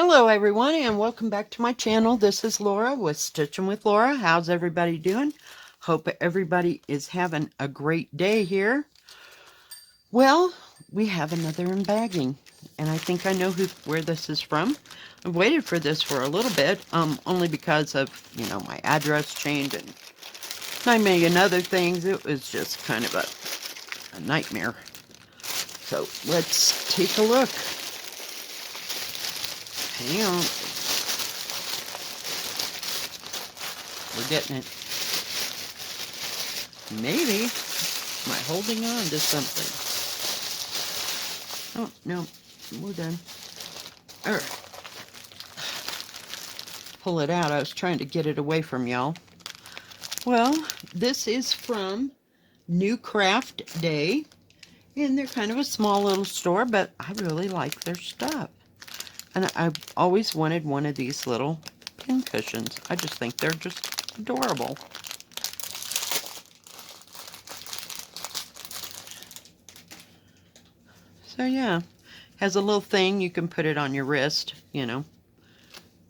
Hello everyone and welcome back to my channel. This is Laura with Stitching with Laura. How's everybody doing? Hope everybody is having a great day here. Well, we have another embagging and I think I know where this is from. I've waited for this for a little bit, only because of, my address change and 9 million other things. It was just kind of a nightmare. So let's take a look. Hang on. We're getting it. Maybe. Am I holding on to something? Oh, no. We're done. All right. Pull it out. I was trying to get it away from y'all. Well, this is from New Craft Day. And they're kind of a small little store, but I really like their stuff. And I've always wanted one of these little pin cushions. I just think they're just adorable. So yeah, has a little thing you can put it on your wrist,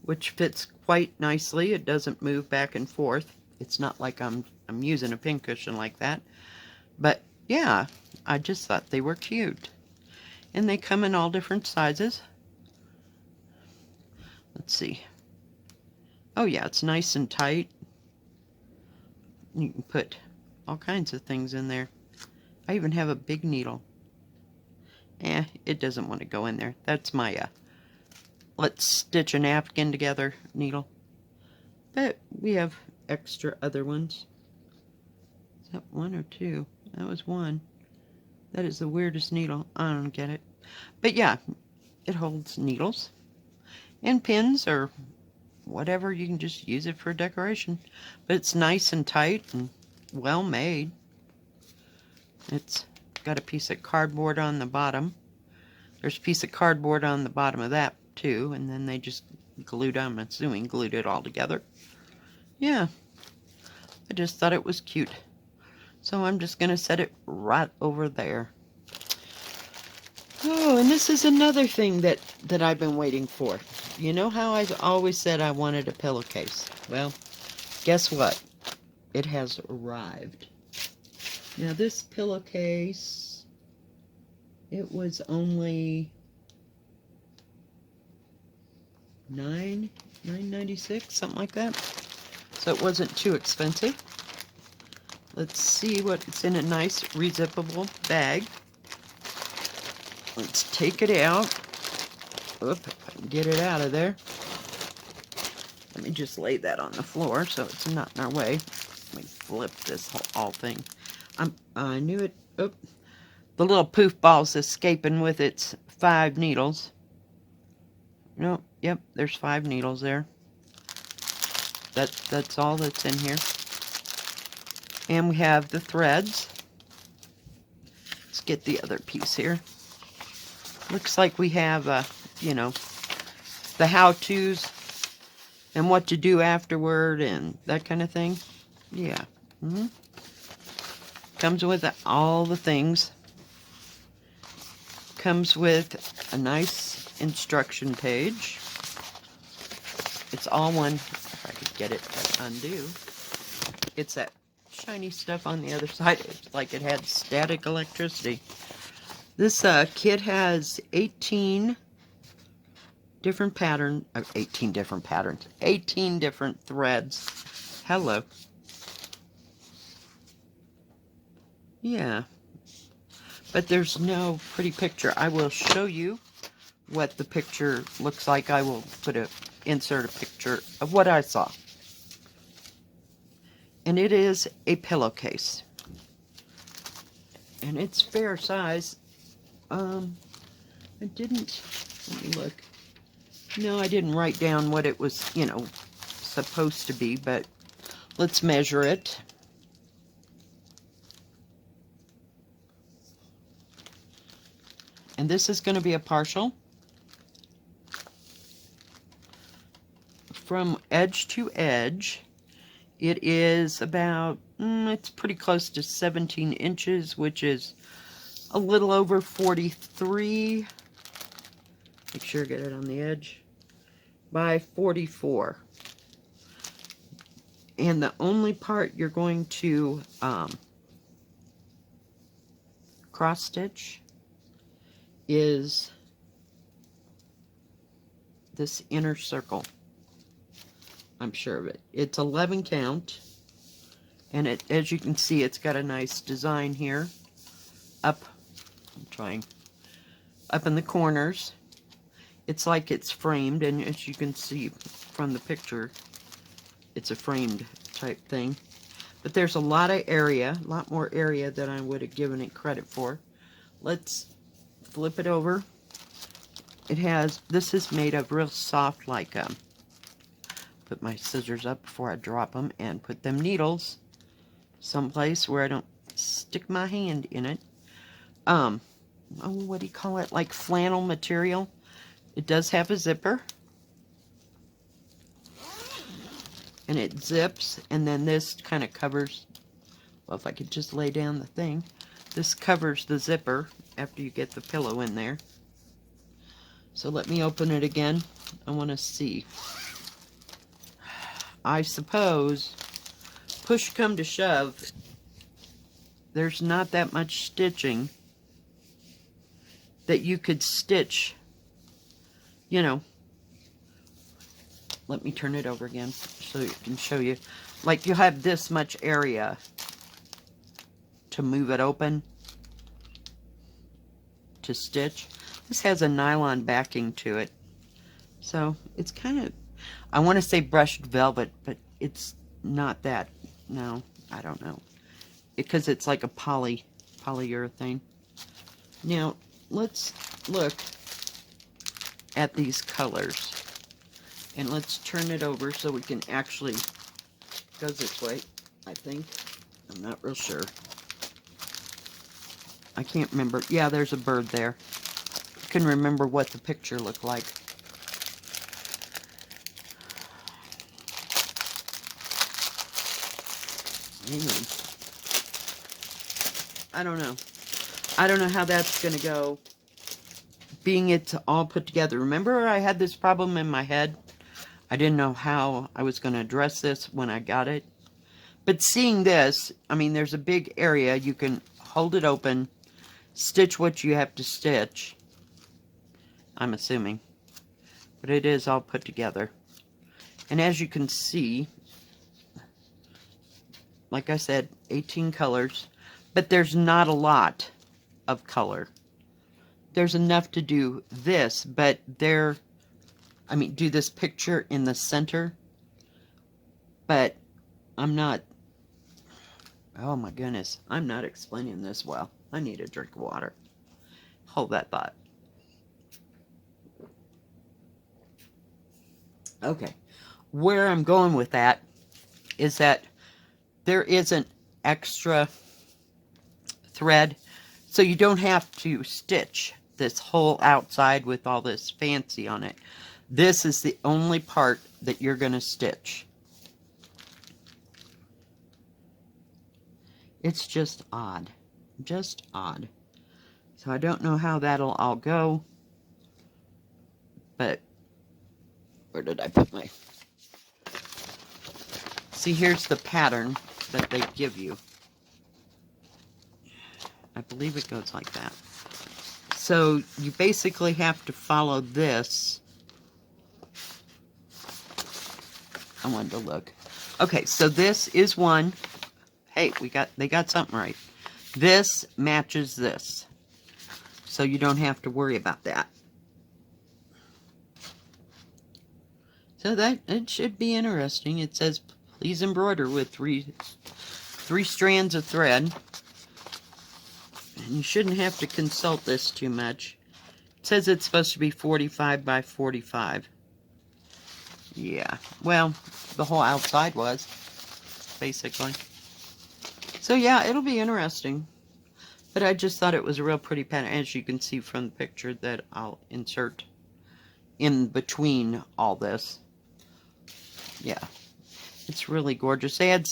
which fits quite nicely. It doesn't move back and forth. It's not like I'm using a pin cushion like that. But yeah, I just thought they were cute. And they come in all different sizes. Let's see. Oh yeah, it's nice and tight. You can put all kinds of things in there. I even have a big needle. It doesn't want to go in there. That's my let's stitch a napkin together needle. But we have extra other ones. Is that one or two? That was one. That is the weirdest needle. I don't get it. But yeah, it holds needles and pins or whatever. You can just use it for decoration. But it's nice and tight and well made. It's got a piece of cardboard on the bottom. There's a piece of cardboard on the bottom of that too, and then they just glued, I'm assuming, glued it all together. Yeah, I just thought it was cute. So I'm just going to set it right over there. Oh, and this is another thing that I've been waiting for. You know how I've always said I wanted a pillowcase? Well, guess what? It has arrived. Now this pillowcase, it was only $9.96, something like that. So it wasn't too expensive. Let's see what's in a nice rezippable bag. Let's take it out. Oop, if I can get it out of there. Let me just lay that on the floor so it's not in our way. Let me flip this whole thing. I knew it. Oop. The little poof ball's escaping with its 5 needles. No, yep, there's 5 needles there. That's all that's in here. And we have the threads. Let's get the other piece here. Looks like we have, the how-tos and what to do afterward and that kind of thing. Yeah. Comes with all the things. Comes with a nice instruction page. It's all one, if I could get it to undo. It's that shiny stuff on the other side. It's like it had static electricity. This kit has 18 different patterns, 18 different patterns, 18 different threads. Hello. Yeah. But there's no pretty picture. I will show you what the picture looks like. I will insert a picture of what I saw. And it is a pillowcase. And it's fair size. I didn't, let me look. No, I didn't write down what it was, supposed to be, but let's measure it. And this is going to be a partial. From edge to edge, it is about, it's pretty close to 17 inches, which is a little over 43. Make sure I get it on the edge. by 44. And the only part you're going to cross stitch is this inner circle. I'm sure of it. It's 11 count, and it, as you can see, it's got a nice design here up. I'm trying up in the corners. It's like it's framed, and as you can see from the picture, it's a framed type thing. But there's a lot of area, a lot more area than I would have given it credit for. Let's flip it over. It has, this is made of real soft, like put my scissors up before I drop them and put them needles someplace where I don't stick my hand in it. Oh, what do you call it? Like flannel material. It does have a zipper. And it zips, and then this kind of covers, well, if I could just lay down the thing, this covers the zipper after you get the pillow in there. So let me open it again. I want to see. I suppose, push come to shove, there's not that much stitching that you could stitch, you know. Let me turn it over again so it can show you. Like, you have this much area to move it open to stitch. This has a nylon backing to it. So it's kind of, I want to say brushed velvet, but it's not that. No, I don't know. Because it's like a polyurethane. Now, let's look at these colors. And let's turn it over so we can actually go this way, I think. I'm not real sure. I can't remember. Yeah, there's a bird there. I can remember what the picture looked like. Hang on. I don't know. I don't know how that's going to go. Being it's all put together. Remember I had this problem in my head? I didn't know how I was going to address this when I got it. But seeing this, I mean, there's a big area. You can hold it open, stitch what you have to stitch. I'm assuming. But it is all put together. And as you can see, like I said, 18 colors. But there's not a lot of color. There's enough to do this, but there... I mean, do this picture in the center, but I'm not, oh my goodness, I'm not explaining this well. I need a drink of water. Hold that thought. Okay, where I'm going with that is that there isn't extra thread, so you don't have to stitch this whole outside with all this fancy on it. This is the only part that you're going to stitch. It's just odd. Just odd. So I don't know how that'll all go. But, where did I put my... See, here's the pattern that they give you. I believe it goes like that. So you basically have to follow this. I wanted to look. Okay, so this is one. Hey, they got something right. This matches this. So you don't have to worry about that. So it should be interesting. It says, please embroider with three strands of thread. And you shouldn't have to consult this too much. It says it's supposed to be 45 by 45. Yeah, well, the whole outside was, basically. So yeah, it'll be interesting. But I just thought it was a real pretty pattern, as you can see from the picture that I'll insert in between all this. Yeah, it's really gorgeous. They had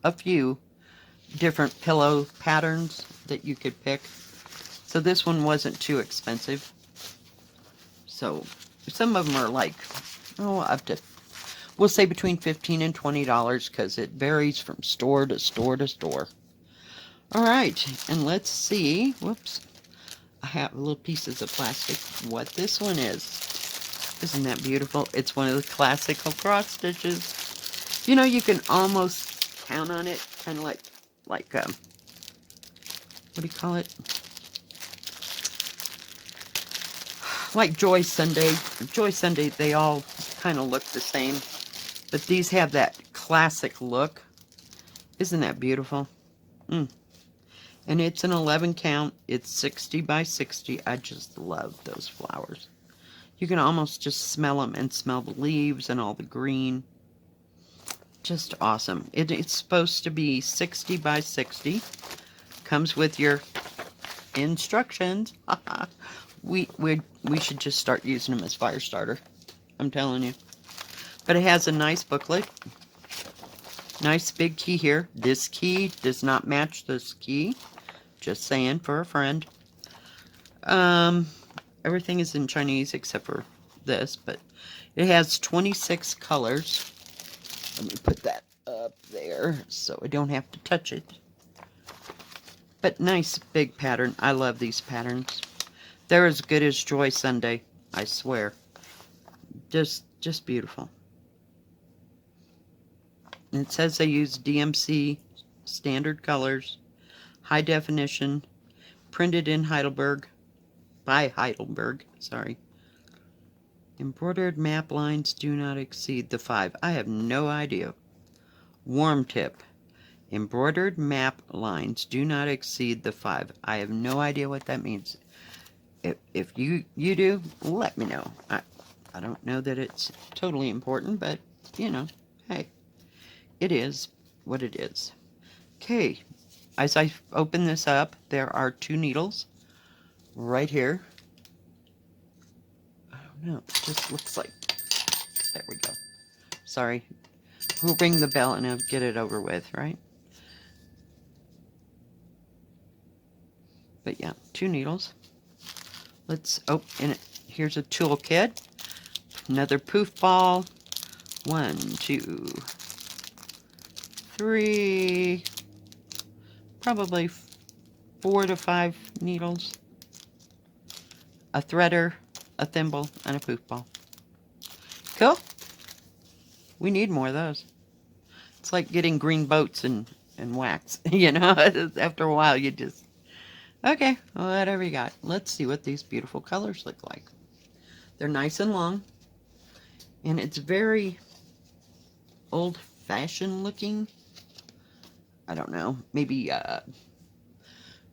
a few different pillow patterns that you could pick. So this one wasn't too expensive. So Some of them are like, oh, up to, we'll say between $15 and $20 because it varies from store to store to store. All right, and let's see. Whoops. I have little pieces of plastic. What this one is. Isn't that beautiful? It's one of the classical cross stitches. You know, you can almost count on it, kind of like what do you call it? Like Joy Sunday. Joy Sunday, they all kind of look the same. But these have that classic look. Isn't that beautiful? And it's an 11 count. It's 60 by 60. I just love those flowers. You can almost just smell them and smell the leaves and all the green. Just awesome. It's supposed to be 60 by 60. Comes with your instructions. we should just start using them as fire starter. I'm telling you. But it has a nice booklet. Nice big key here. This key does not match this key. Just saying for a friend. Everything is in Chinese except for this, but it has 26 colors. Let me put that up there so I don't have to touch it. But nice big pattern. I love these patterns. They're as good as Joy Sunday, I swear. Just beautiful. And it says they use DMC standard colors, high definition, printed in Heidelberg, by Heidelberg, sorry. Embroidered map lines do not exceed the 5. I have no idea. Warm tip. Embroidered map lines do not exceed the 5. I have no idea what that means. If you do, let me know. I don't know that it's totally important, but, you know, hey, it is what it is. Okay, as I open this up, there are 2 needles right here. I don't know, it just looks like, there we go. Sorry, we'll ring the bell and I'll get it over with, right? But yeah, 2 needles. Let's, oh, and here's a tool kit. Another poof ball. 1, 2, 3, probably 4 to 5 needles. A threader, a thimble, and a poof ball. Cool. We need more of those. It's like getting green boats and wax. You know, after a while you just, okay, whatever you got. Let's see what these beautiful colors look like. They're nice and long. And it's very old-fashioned looking. I don't know, maybe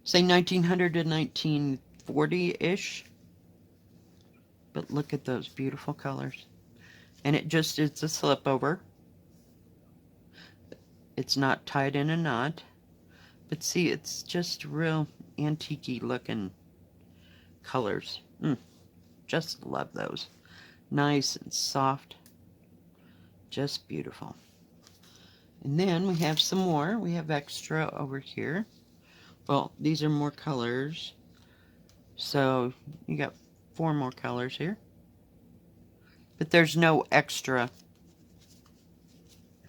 say 1900 to 1940-ish. But look at those beautiful colors. And it's a slip over. It's not tied in a knot. But see, it's just real antique-y looking colors. Just love those. Nice and soft. Just beautiful. And then we have some more. We have extra over here. Well, these are more colors. So you got 4 more colors here. But there's no extra,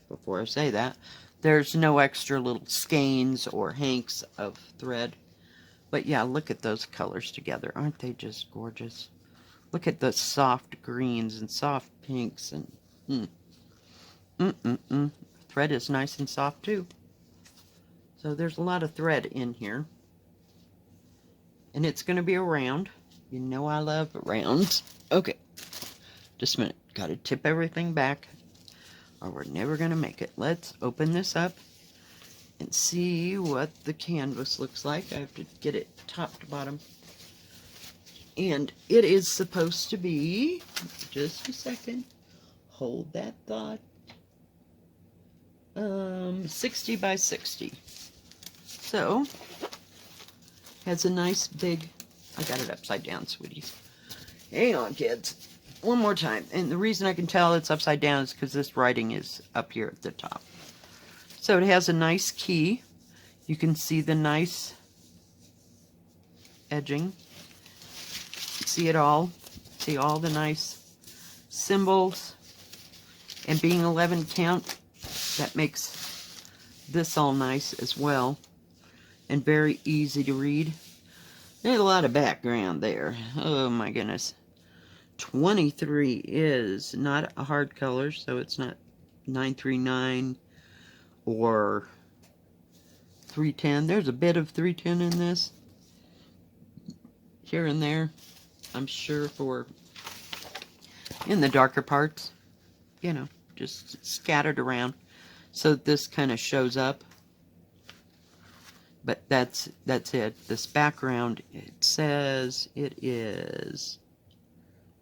before I say that, there's no extra little skeins or hanks of thread. But yeah, look at those colors together. Aren't they just gorgeous? Look at the soft greens and soft pinks and Thread is nice and soft too. So there's a lot of thread in here. And it's going to be a round. You know I love rounds. Okay. Just a minute. Got to tip everything back or we're never going to make it. Let's open this up and see what the canvas looks like. I have to get it top to bottom. And it is supposed to be, just a second, hold that thought, 60 by 60. So, has a nice big, I got it upside down, sweeties. Hang on, kids. One more time. And the reason I can tell it's upside down is because this writing is up here at the top. So it has a nice key. You can see the nice edging. See it all. See all the nice symbols, and being 11 count, that makes this all nice as well, and very easy to read. There's a lot of background there. Oh my goodness. 23 is not a hard color, so it's not 939 or 310. There's a bit of 310 in this, here and there, I'm sure, for in the darker parts, you know, just scattered around, so this kind of shows up. But that's it. This background, it says it is,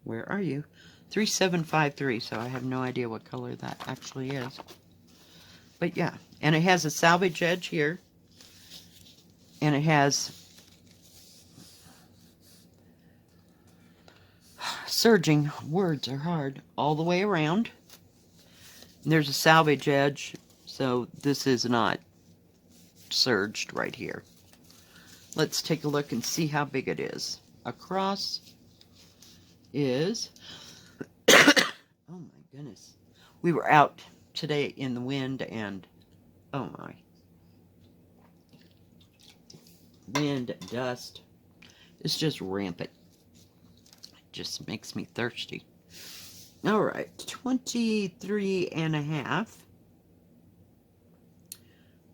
where are you? 3753, so I have no idea what color that actually is. But yeah, and it has a salvage edge here, and it has surging, words are hard, all the way around. And there's a salvage edge, so this is not surged right here. Let's take a look and see how big it is. Across is, oh my goodness, we were out today in the wind, and oh my, wind, dust, it's just rampant. It just makes me thirsty. All right, 23 and a half,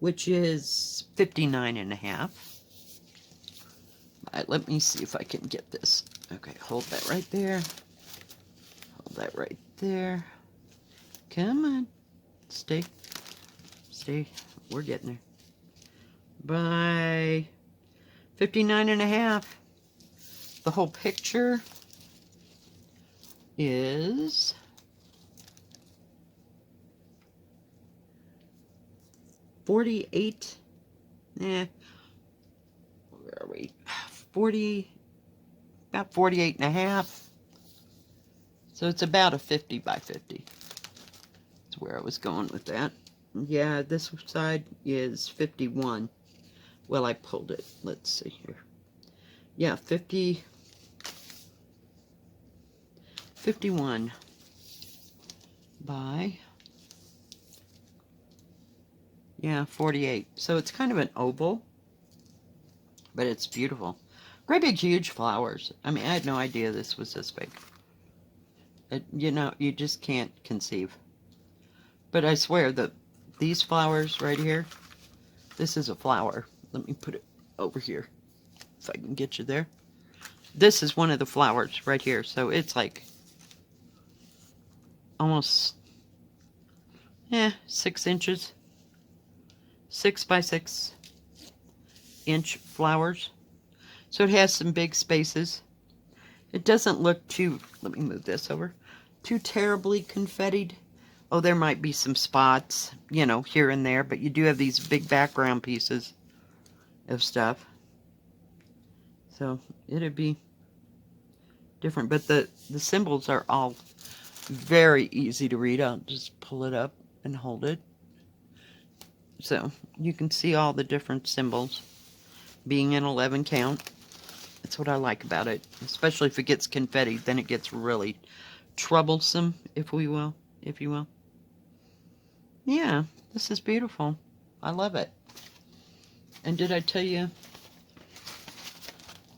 which is 59 and a half. All right, let me see if I can get this. Okay, hold that right there. Hold that right there. Come on. Stay. Stay. We're getting there. By 59 and a half. The whole picture is 48. Where are we? 40, about 48 and a half. So it's about a 50 by 50. That's where I was going with that. Yeah, this side is 51. Well, I pulled it. Let's see here. Yeah, 51 by, yeah, 48. So it's kind of an oval, but it's beautiful. Great big huge flowers. I mean, I had no idea this was this big. You know, you just can't conceive. But I swear that these flowers right here, this is a flower. Let me put it over here, if I can get you there. This is one of the flowers right here. So it's like almost, 6 inches. 6 by 6 inch flowers. So it has some big spaces. It doesn't look too, let me move this over, too terribly confettied. Oh, there might be some spots, you know, here and there, but you do have these big background pieces of stuff. So it'd be different, but the symbols are all very easy to read. I'll just pull it up and hold it. So you can see all the different symbols being an 11 count. That's what I like about it, especially if it gets confetti, then it gets really troublesome, if you will. Yeah, this is beautiful. I love it. And did I tell you,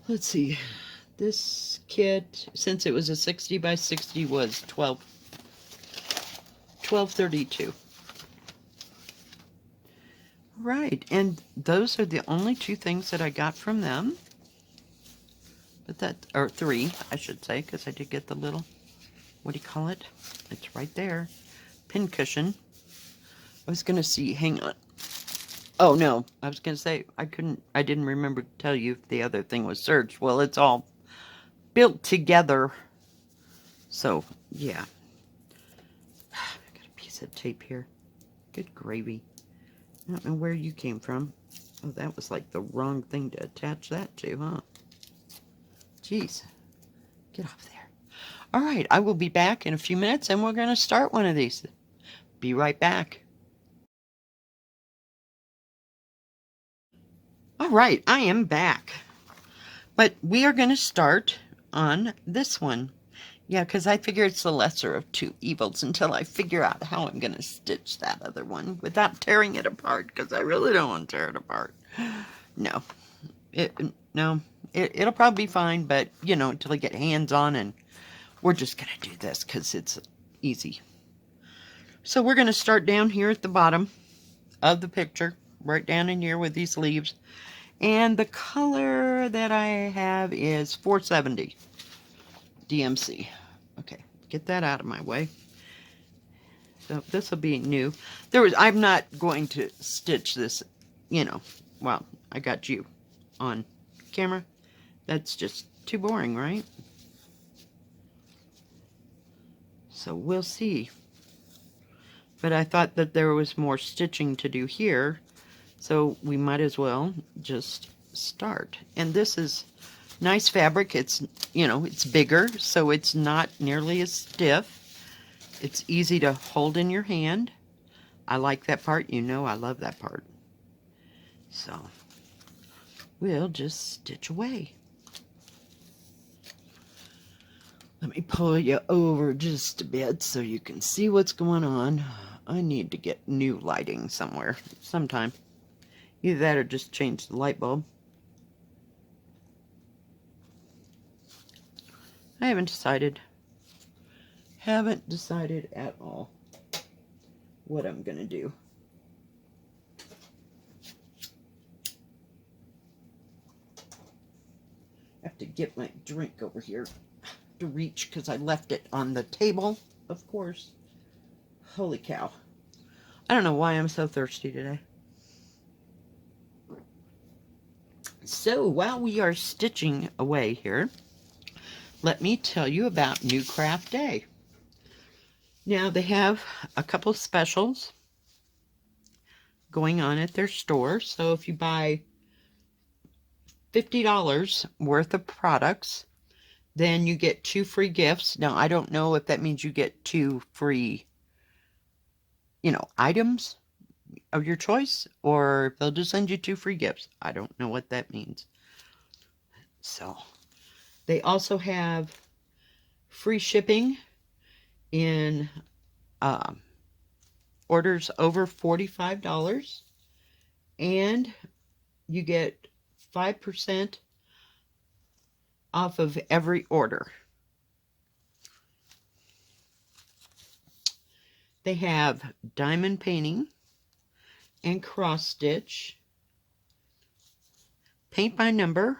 let's see, this kit, since it was a 60 by 60, was $12.32. Right, and those are the only 2 things that I got from them. But that, or 3, I should say, because I did get the little, what do you call it? It's right there. Pin cushion. I was going to see, hang on. Oh, no, I was going to say, I didn't remember to tell you if the other thing was serged. Well, it's all built together. So, yeah. I got a piece of tape here. Good gravy. I don't know where you came from. Oh, that was like the wrong thing to attach that to, huh? Jeez. Get off there. All right, I will be back in a few minutes, and we're going to start one of these. Be right back. All right, I am back. But we are going to start on this one. Yeah, because I figure it's the lesser of two evils until I figure out how I'm going to stitch that other one without tearing it apart, because I really don't want to tear it apart. No. No. It'll probably be fine, but, you know, until I get hands on, and we're just going to do this because it's easy. So we're going to start down here at the bottom of the picture, right down in here with these leaves. And the color that I have is 470 DMC. Okay, get that out of my way. So this will be new. I'm not going to stitch this, you know, well, I got you on camera. That's just too boring, right? So we'll see. But I thought that there was more stitching to do here, so we might as well just start. And this is nice fabric. It's, you know, it's bigger, so it's not nearly as stiff. It's easy to hold in your hand. I like that part. You know I love that part. So we'll just stitch away. Let me pull you over just a bit so you can see what's going on. I need to get new lighting somewhere sometime. Either that or just change the light bulb. I haven't decided. Haven't decided at all what I'm going to do. I have to get my drink over here to reach because I left it on the table, of course. Holy cow. I don't know why I'm so thirsty today. So while we are stitching away here, let me tell you about New Craft Day. Now they have a couple specials going on at their store. So if you buy $50 worth of products, then you get 2 free gifts. Now I don't know if that means you get 2 free, you know, items of your choice, or if they'll just send you 2 free gifts. I don't know what that means. So they also have free shipping in orders over $45, and you get 5% off of every order. They have diamond painting and cross stitch, paint by number.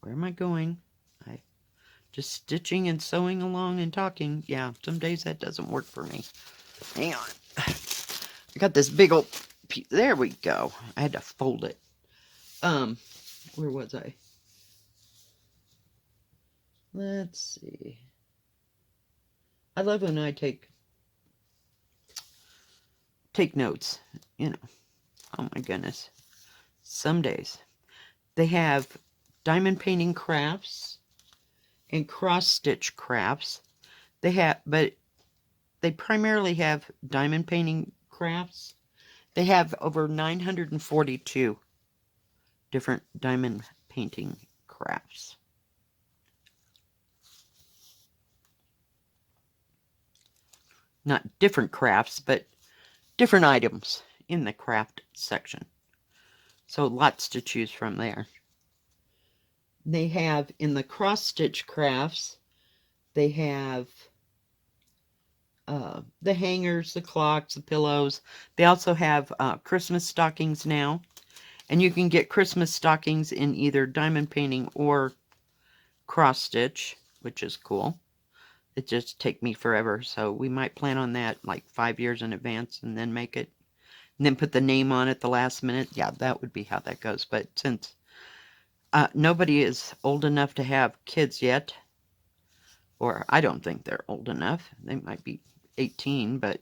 Where am I going? I just stitching and sewing along and talking. Yeah, some days that doesn't work for me. Hang on. I got this big old piece. There we go. I had to fold it. Where was I? Let's see. I love when I take notes, you know. Oh my goodness. Some days. They have diamond painting crafts and cross stitch crafts. They have, but they primarily have diamond painting crafts. They have over 942 different diamond painting crafts. Not different crafts, but different items in the craft section. So lots to choose from there. They have, in the cross stitch crafts, they have the hangers, the clocks, the pillows. They also have Christmas stockings now. And you can get Christmas stockings in either diamond painting or cross stitch, which is cool. It just take me forever, so we might plan on that like 5 years in advance and then make it. And then put the name on it the last minute. Yeah, that would be how that goes. But since nobody is old enough to have kids yet, or I don't think they're old enough. They might be 18, but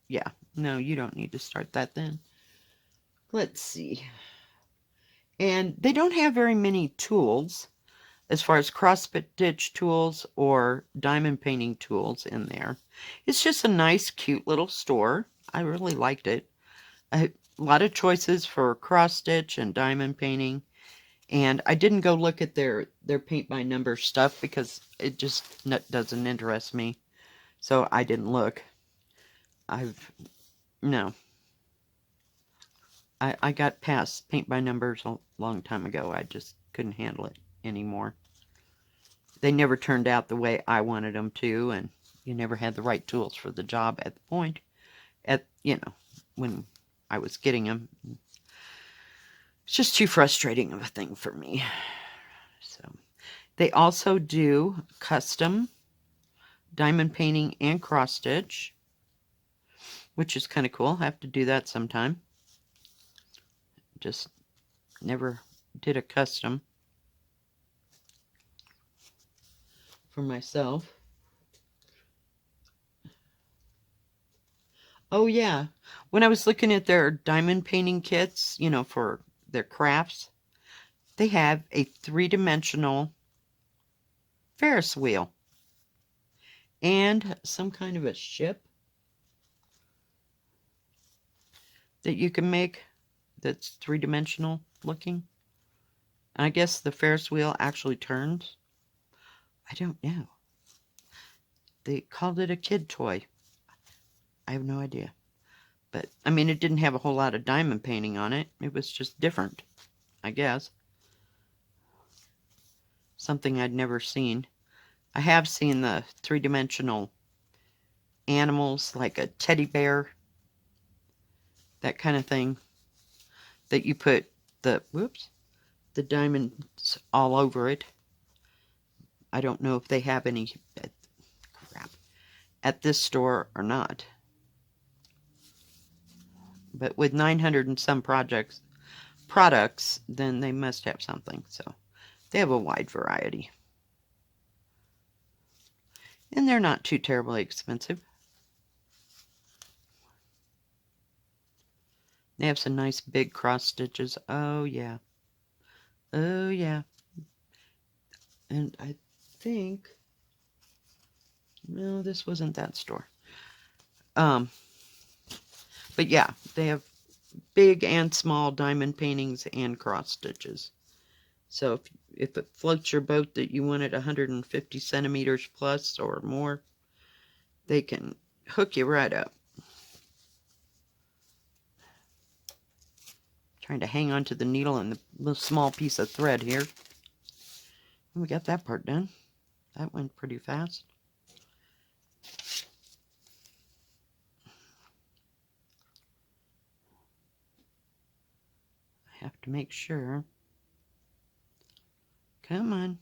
yeah, no, you don't need to start that then. Let's see. And they don't have very many tools as far as cross stitch tools or diamond painting tools in there. It's just a nice, cute little store. I really liked it. A lot of choices for cross stitch and diamond painting. And I didn't go look at their paint by number stuff because it just doesn't interest me. So I didn't look. No. I got past paint by numbers a long time ago. I just couldn't handle it anymore. They never turned out the way I wanted them to, and you never had the right tools for the job at the point, when I was getting them. It's just too frustrating of a thing for me. So they also do custom diamond painting and cross stitch, which is kind of cool. I have to do that sometime. Just never did a custom for myself. Oh yeah, when I was looking at their diamond painting kits, for their crafts, they have a 3-dimensional Ferris wheel and some kind of a ship that you can make that's 3-dimensional looking. And I guess the Ferris wheel actually turns. I don't know. They called it a kid toy. I have no idea. But, I mean, it didn't have a whole lot of diamond painting on it. It was just different, I guess. Something I'd never seen. I have seen the 3-dimensional animals, like a teddy bear, that kind of thing, that you put the diamonds all over it. I don't know if they have any at this store or not. But with 900 and some products, then they must have something. So they have a wide variety. And they're not too terribly expensive. They have some nice big cross stitches. Oh, yeah. Oh, yeah. And I think... No, this wasn't that store. But yeah, they have big and small diamond paintings and cross stitches. So if it floats your boat that you wanted 150 centimeters plus or more, they can hook you right up. Trying to hang on to the needle and the little small piece of thread here. We got that part done. That went pretty fast. I have to make sure. Come on.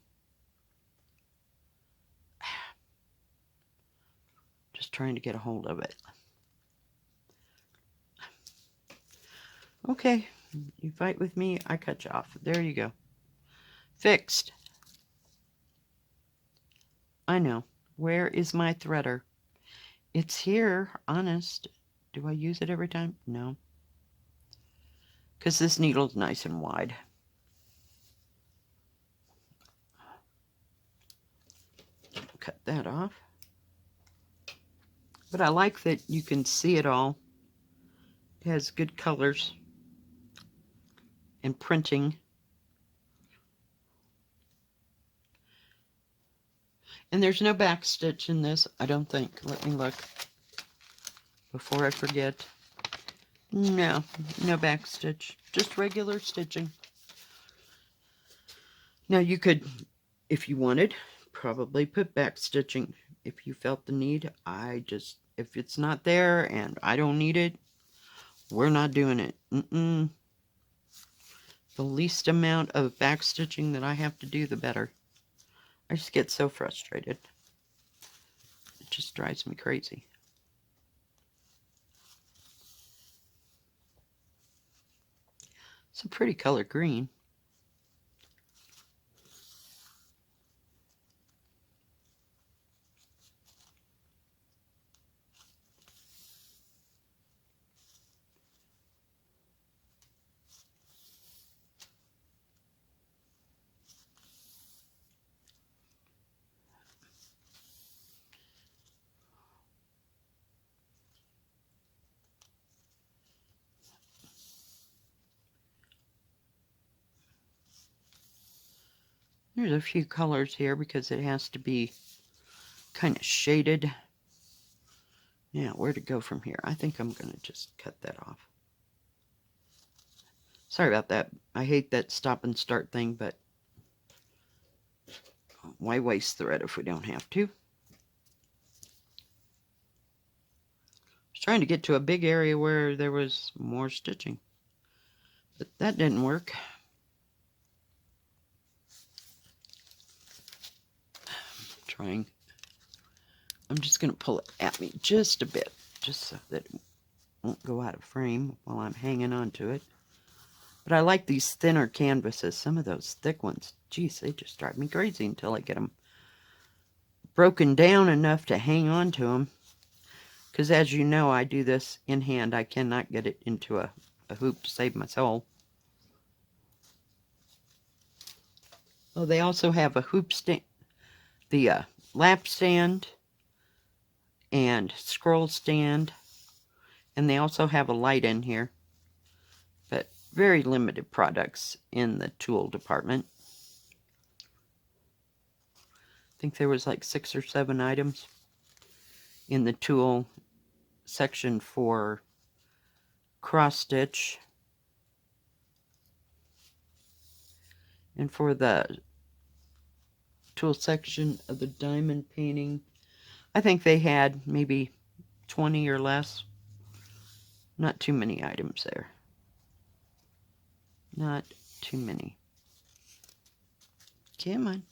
Just trying to get a hold of it. Okay, you fight with me, I cut you off. There you go. Fixed. I know. Where is my threader? It's here, honest. Do I use it every time? No. Because this needle's nice and wide. Cut that off. But I like that you can see it all. It has good colors and printing. And there's no back stitch in this, I don't think. Let me look before I forget. No back stitch. Just regular stitching. Now you could, if you wanted, probably put back stitching if you felt the need. If it's not there and I don't need it, we're not doing it. The least amount of back stitching that I have to do, the better. I just get so frustrated. It just drives me crazy. It's a pretty color green. There's a few colors here because it has to be kind of shaded. Now, where to go from here? I think I'm going to just cut that off. Sorry about that. I hate that stop and start thing, but why waste thread if we don't have to? I was trying to get to a big area where there was more stitching, but that didn't work. I'm just going to pull it at me just a bit, just so that it won't go out of frame while I'm hanging on to it. But I like these thinner canvases. Some of those thick ones, geez, they just drive me crazy until I get them broken down enough to hang on to them. Because as you know, I do this in hand. I cannot get it into a hoop to save my soul. Oh, they also have a hoop stand, the lap stand and scroll stand, and they also have a light in here, but very limited products in the tool department. I think there was like 6 or 7 items in the tool section for cross stitch, and for the tool section of the diamond painting, I think they had maybe 20 or less. Not too many items there. Not too many. Come on.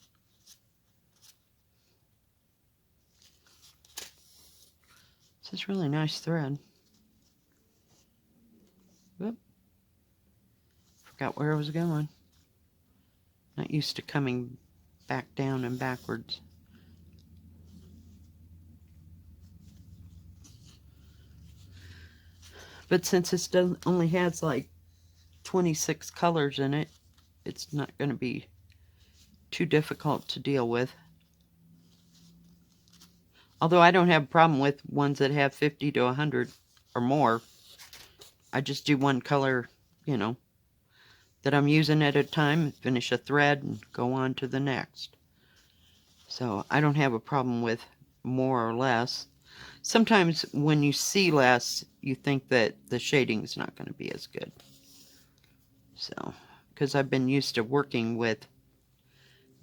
This is really nice thread. Whoop. Forgot where I was going. Not used to coming back down and backwards. But since this only has like 26 colors in it, it's not going to be too difficult to deal with. Although I don't have a problem with ones that have 50 to 100 or more. I just do one color, you know, that I'm using at a time, finish a thread, and go on to the next. So I don't have a problem with more or less. Sometimes when you see less, you think that the shading is not going to be as good. So, because I've been used to working with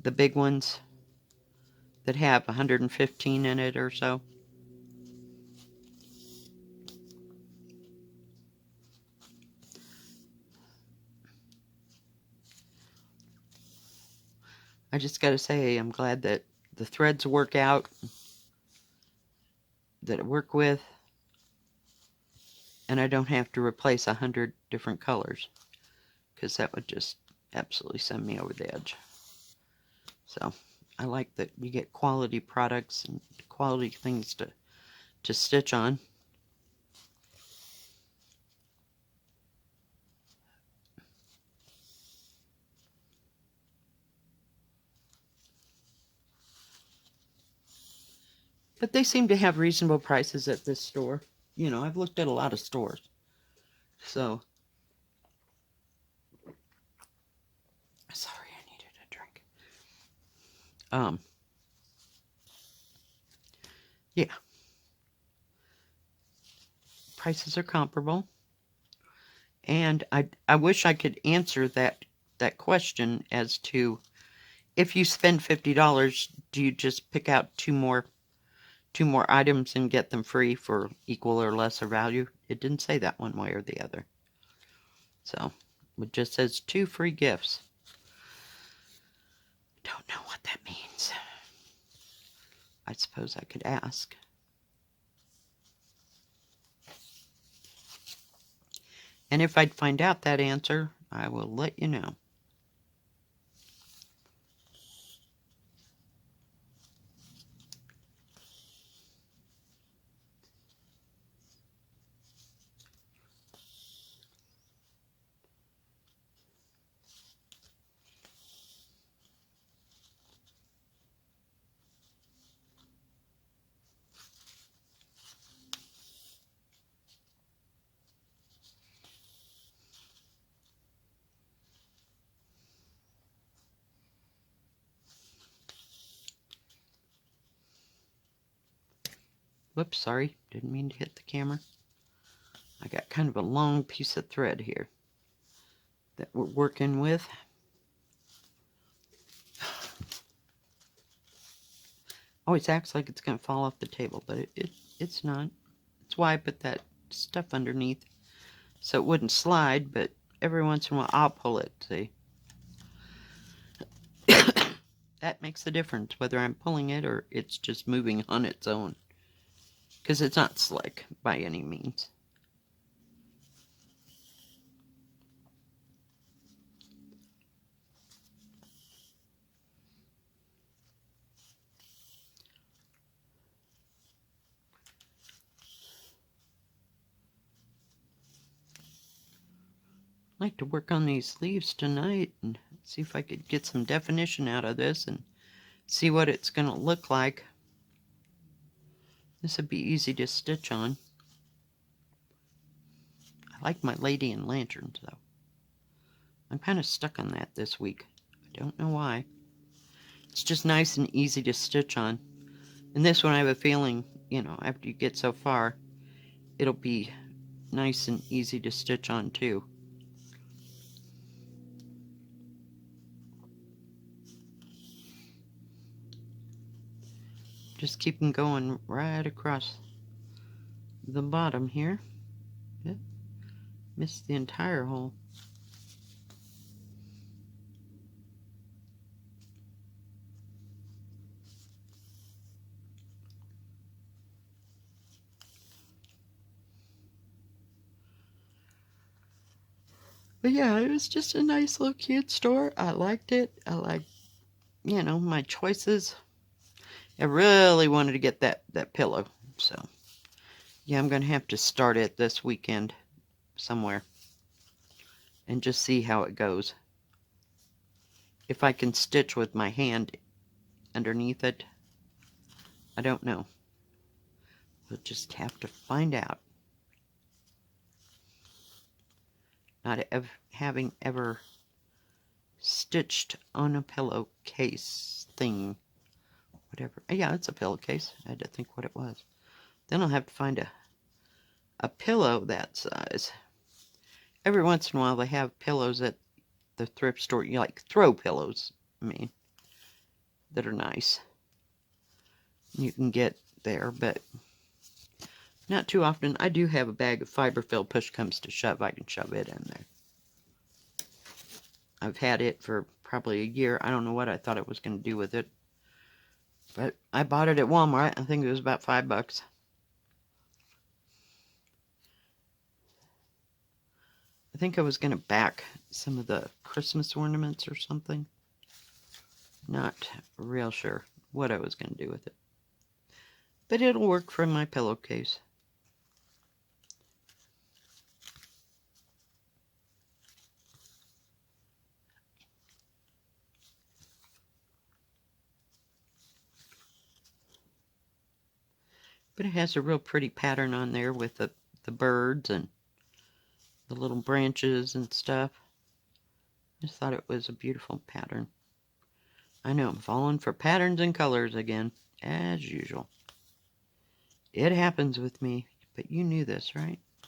the big ones that have 115 in it or so. I just got to say, I'm glad that the threads work out, that I work with, and I don't have to replace 100 different colors, because that would just absolutely send me over the edge. So I like that you get quality products and quality things to stitch on. But they seem to have reasonable prices at this store. You know, I've looked at a lot of stores. So, sorry, I needed a drink. Yeah. Prices are comparable. And I wish I could answer that question as to, if you spend $50, do you just pick out two more items and get them free for equal or lesser value? It didn't say that one way or the other. So it just says 2 free gifts. Don't know what that means. I suppose I could ask. And if I'd find out that answer, I will let you know. Whoops, sorry. Didn't mean to hit the camera. I got kind of a long piece of thread here that we're working with. Always acts like it's going to fall off the table, but it's not. That's why I put that stuff underneath, so it wouldn't slide, but every once in a while I'll pull it, see. That makes the difference, whether I'm pulling it or it's just moving on its own. Because it's not slick by any means. I'd like to work on these sleeves tonight and see if I could get some definition out of this and see what it's going to look like. This would be easy to stitch on. I like my lady and lanterns though. I'm kind of stuck on that this week. I don't know why. It's just nice and easy to stitch on. And this one I have a feeling, you know, after you get so far, it'll be nice and easy to stitch on too. Just keep them going right across the bottom here. Yep. Missed the entire hole. But yeah, it was just a nice little cute store. I liked it. I liked, you know, my choices. I really wanted to get that pillow. So, yeah, I'm going to have to start it this weekend somewhere. And just see how it goes. If I can stitch with my hand underneath it, I don't know. We'll just have to find out. Not having ever stitched on a pillowcase thing. Whatever. Yeah, it's a pillowcase. I had to think what it was. Then I'll have to find a pillow that size. Every once in a while they have pillows at the thrift store, you know, like throw pillows, I mean, that are nice. You can get there, but not too often. I do have a bag of fiberfill. Push comes to shove, I can shove it in there. I've had it for probably a year. I don't know what I thought it was going to do with it. But I bought it at Walmart. I think it was about $5. I think I was going to back some of the Christmas ornaments or something. Not real sure what I was going to do with it. But it'll work for my pillowcase. But it has a real pretty pattern on there with the birds and the little branches and stuff. I just thought it was a beautiful pattern. I know I'm falling for patterns and colors again, as usual. It happens with me, but you knew this, right? I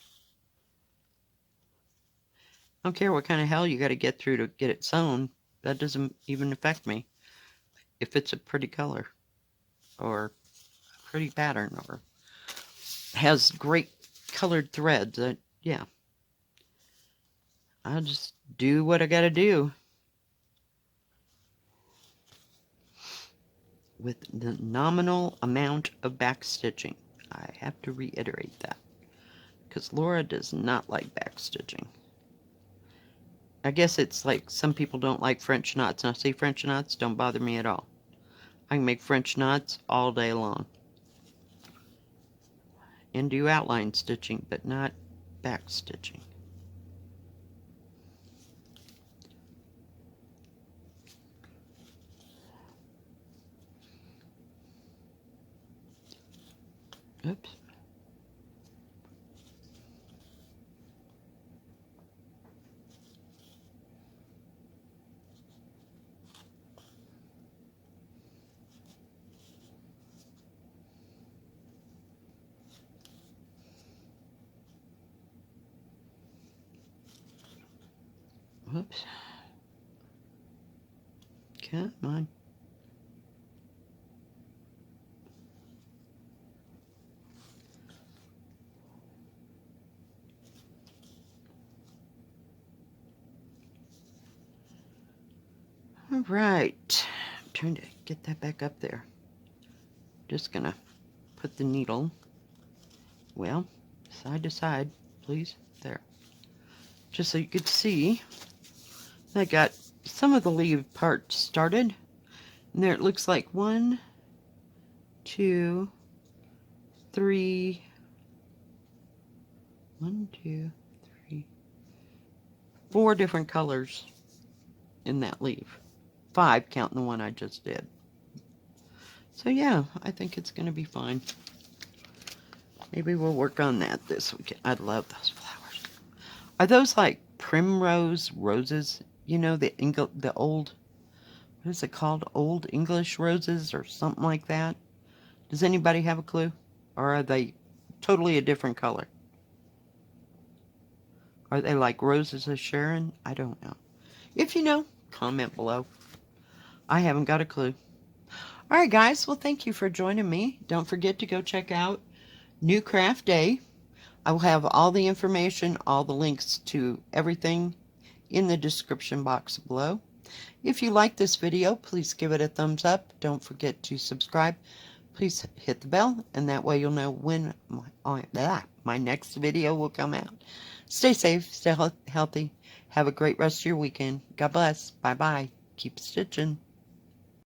don't care what kind of hell you got to get through to get it sewn. That doesn't even affect me. If it's a pretty color or a pretty pattern or has great colored threads, yeah. I'll just do what I got to do. With the nominal amount of backstitching. I have to reiterate that. Because Lora does not like backstitching. I guess it's like some people don't like French knots. Now, see, French knots don't bother me at all. I can make French knots all day long. And do outline stitching, but not backstitching. Oops. Come on. All right. I'm trying to get that back up there. Just gonna put the needle, well, side to side, please. There. Just so you could see. I got some of the leaf parts started. And there it looks like 1, 2, 3. 1, 2, 3, 4 different colors in that leaf. 5 counting the one I just did. So yeah, I think it's going to be fine. Maybe we'll work on that this weekend. I love those flowers. Are those like primrose roses? You know, the old, what is it called? Old English roses or something like that? Does anybody have a clue? Or are they totally a different color? Are they like roses of Sharon? I don't know. If you know, comment below. I haven't got a clue. All right, guys. Well, thank you for joining me. Don't forget to go check out New Craft Day. I will have all the information, all the links to everything in the description box below. If you like this video, please give it a thumbs up. Don't forget to subscribe. Please hit the bell, and that way you'll know when my next video will come out. Stay safe, stay healthy. Have a great rest of your weekend. God bless. Bye-bye. Keep stitching.